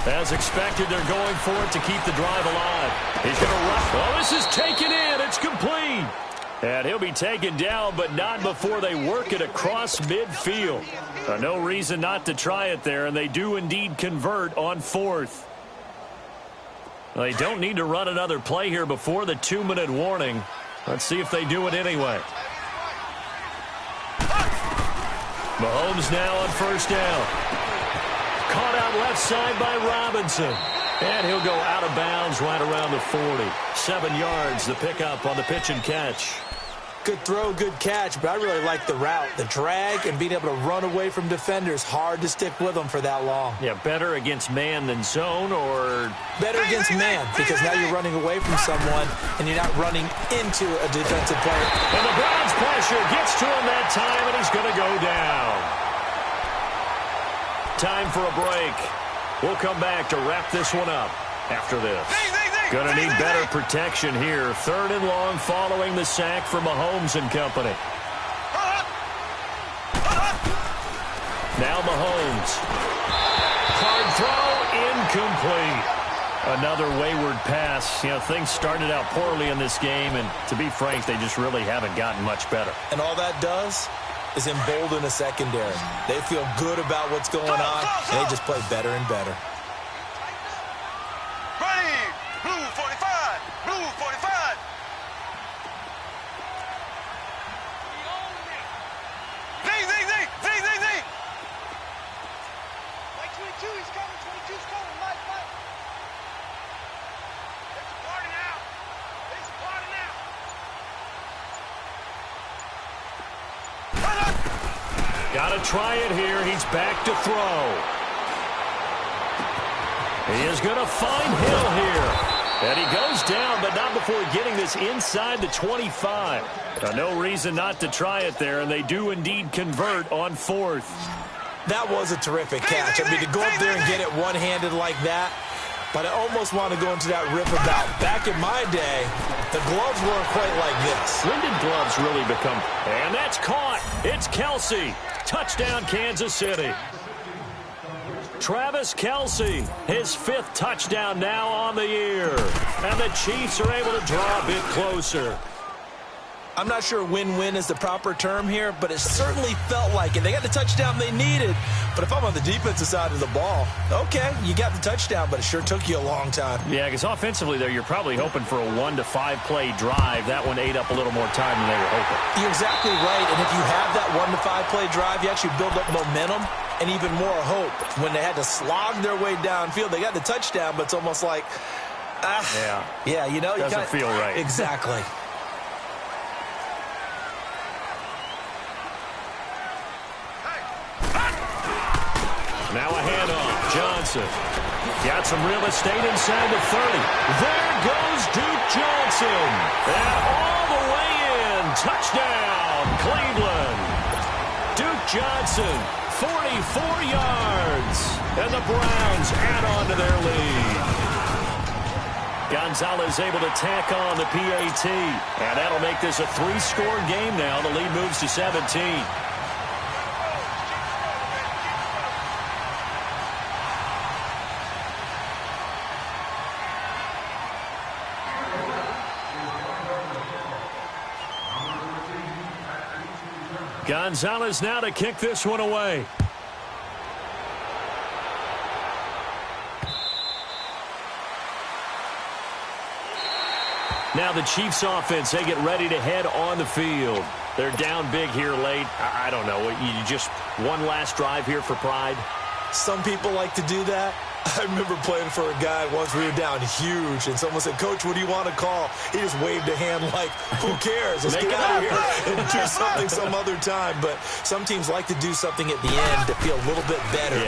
As expected, they're going for it to keep the drive alive. He's going to run. Oh, this is taken in. It's complete. And he'll be taken down, but not before they work it across midfield. No reason not to try it there, and they do indeed convert on fourth. Well, they don't need to run another play here before the 2-minute warning. Let's see if they do it anyway. Mahomes now on first down. Caught out left side by Robinson. And he'll go out of bounds right around the 40. 7 yards, the pickup on the pitch and catch. Good throw, good catch, but I really like the route. The drag and being able to run away from defenders. Hard to stick with them for that long. Yeah, better against man than zone, or? Better against man, because now you're running away from someone and you're not running into a defensive player. And the Browns pressure gets to him that time, and he's going to go down. Time for a break. We'll come back to wrap this one up after this. Going to need better protection here. 3rd and long following the sack for Mahomes and company. Now Mahomes. Hard throw, incomplete. Another wayward pass. You know, things started out poorly in this game, and to be frank, they just really haven't gotten much better. And all that does is embolden a secondary. They feel good about what's going on, and they just play better and better. Ready, blue 45, blue 45. Z. Like 22, he's coming, 22's coming, Mike. It's party now. Got to try it here. He's back to throw. He is going to find Hill here. And he goes down, but not before getting this inside the 25. No reason not to try it there, and they do indeed convert on 4th. That was a terrific catch. I mean, to go up there and get it one-handed like that, but I almost want to go into that rip about back in my day, the gloves weren't quite like this. When did gloves really become? And that's caught. It's Kelsey. Touchdown, Kansas City. Travis Kelsey, his 5th touchdown now on the year. And the Chiefs are able to draw a bit closer. I'm not sure win-win is the proper term here, but it certainly felt like it. They got the touchdown they needed, but if I'm on the defensive side of the ball, okay, you got the touchdown, but it sure took you a long time. Yeah, because offensively, there, you're probably hoping for a 1 to 5 play drive. That one ate up a little more time than they were hoping. You're exactly right, and if you have that 1 to 5 play drive, you actually build up momentum and even more hope. When they had to slog their way downfield, they got the touchdown, but it's almost like, yeah, you know, doesn't feel right. Exactly. Now a handoff. Johnson. Got some real estate inside the 30. There goes Duke Johnson. And all the way in. Touchdown, Cleveland. Duke Johnson, 44 yards. And the Browns add on to their lead. Gonzalez able to tack on the PAT. And that'll make this a 3-score game now. The lead moves to 17. Gonzalez now to kick this one away. Now the Chiefs offense, they get ready to head on the field. They're down big here late. I don't know. You just one last drive here for pride? Some people like to do that. I remember playing for a guy once. We were down huge, and someone said, "Coach, what do you want to call?" He just waved a hand like, "Who cares? Let's get out of here and do something some other time." But some teams like to do something at the end to feel a little bit better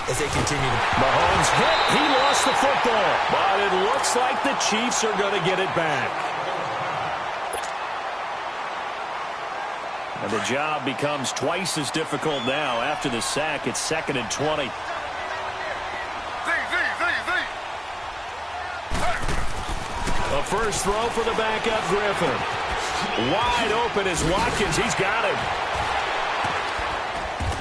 as they continue to. Mahomes hit. He lost the football, but it looks like the Chiefs are going to get it back. And the job becomes twice as difficult now. After the sack, it's 2nd and 20. A first throw for the backup, Griffin. Wide open is Watkins. He's got him.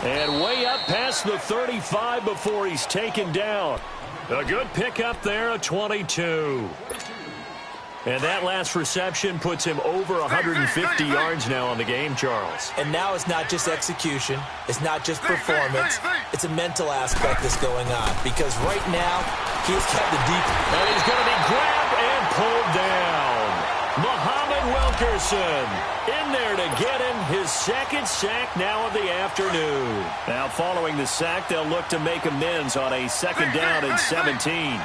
And way up past the 35 before he's taken down. A good pickup there, a 22. And that last reception puts him over 150 yards now on the game, Charles. And now it's not just execution. It's not just performance. It's a mental aspect that's going on. Because right now, he's kept the deep. And he's going to be grabbed and pulled down. Muhammad Wilkerson in there to get him his second sack now of the afternoon. Now following the sack, they'll look to make amends on a 2nd down and 17.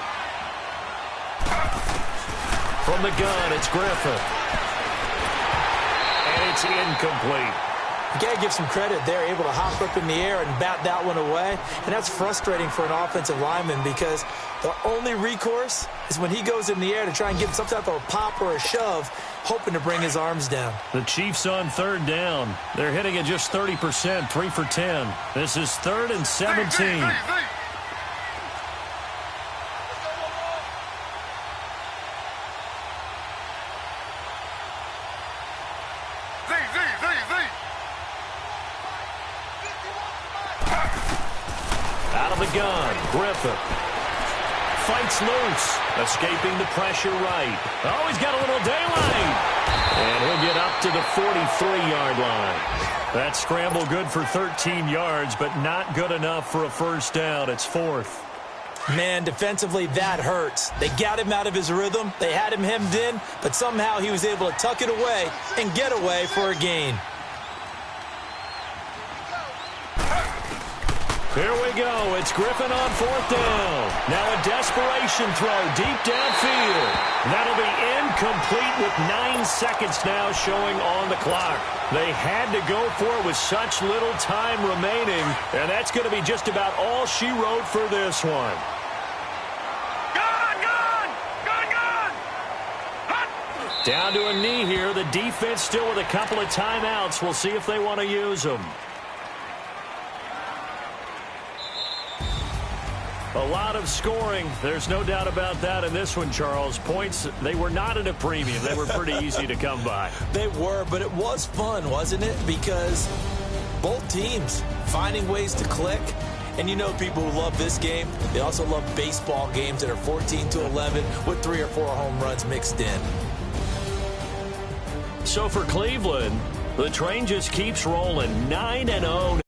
From the gun, it's Griffin. And it's incomplete. You got to give some credit. They're able to hop up in the air and bat that one away. And that's frustrating for an offensive lineman because the only recourse is when he goes in the air to try and give some type of a pop or a shove, hoping to bring his arms down. The Chiefs on 3rd down. They're hitting at just 30%, 3 for 10. This is 3rd and 17. Out of the gun, Griffin fights loose, escaping the pressure right. Oh, he's got a little daylight. And he'll get up to the 43-yard line. That scramble good for 13 yards, but not good enough for a first down. It's 4th. Man, defensively, that hurts. They got him out of his rhythm. They had him hemmed in, but somehow he was able to tuck it away and get away for a gain. Here we go. It's Griffin on 4th down. Now a desperation throw deep downfield. That'll be incomplete with 9 seconds now showing on the clock. They had to go for it with such little time remaining, and that's going to be just about all she wrote for this one. Down to a knee here. The defense still with a couple of timeouts. We'll see if they want to use them. A lot of scoring. There's no doubt about that in this one, Charles. Points, they were not at a premium. They were pretty easy to come by. They were, but it was fun, wasn't it? Because both teams finding ways to click. And you know people who love this game, they also love baseball games that are 14-11 with 3 or 4 home runs mixed in. So for Cleveland, the train just keeps rolling 9-0.